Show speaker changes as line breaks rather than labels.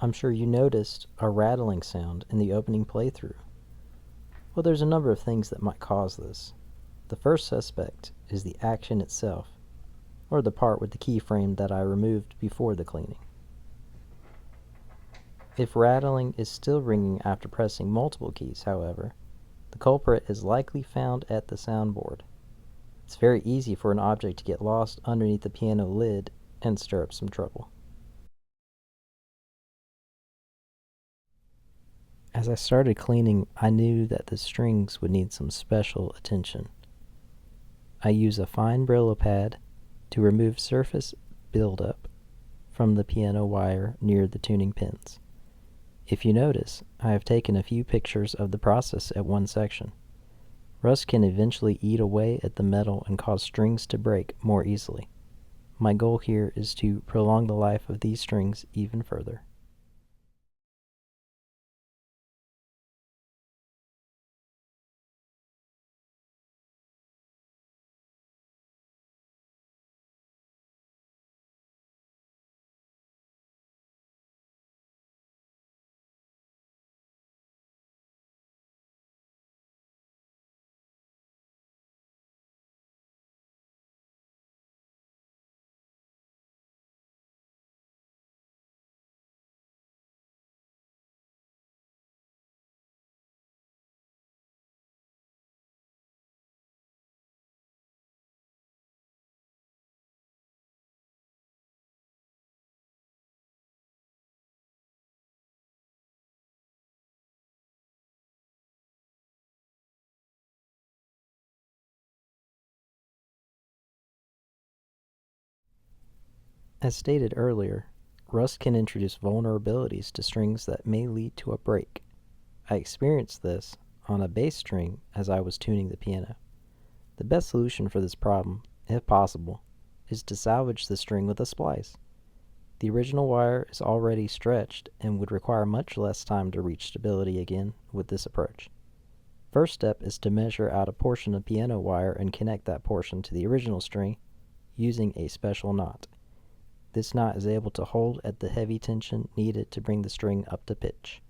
I'm sure you noticed a rattling sound in the opening playthrough. Well, there's a number of things that might cause this. The first suspect is the action itself, or the part with the keyframe that I removed before the cleaning. If rattling is still ringing after pressing multiple keys, however, the culprit is likely found at the soundboard. It's very easy for an object to get lost underneath the piano lid and stir up some trouble. As I started cleaning, I knew that the strings would need some special attention. I use a fine Brillo pad to remove surface buildup from the piano wire near the tuning pins. If you notice, I have taken a few pictures of the process at one section. Rust can eventually eat away at the metal and cause strings to break more easily. My goal here is to prolong the life of these strings even further. As stated earlier, rust can introduce vulnerabilities to strings that may lead to a break. I experienced this on a bass string as I was tuning the piano. The best solution for this problem, if possible, is to salvage the string with a splice. The original wire is already stretched and would require much less time to reach stability again with this approach. First step is to measure out a portion of piano wire and connect that portion to the original string using a special knot. This knot is able to hold at the heavy tension needed to bring the string up to pitch.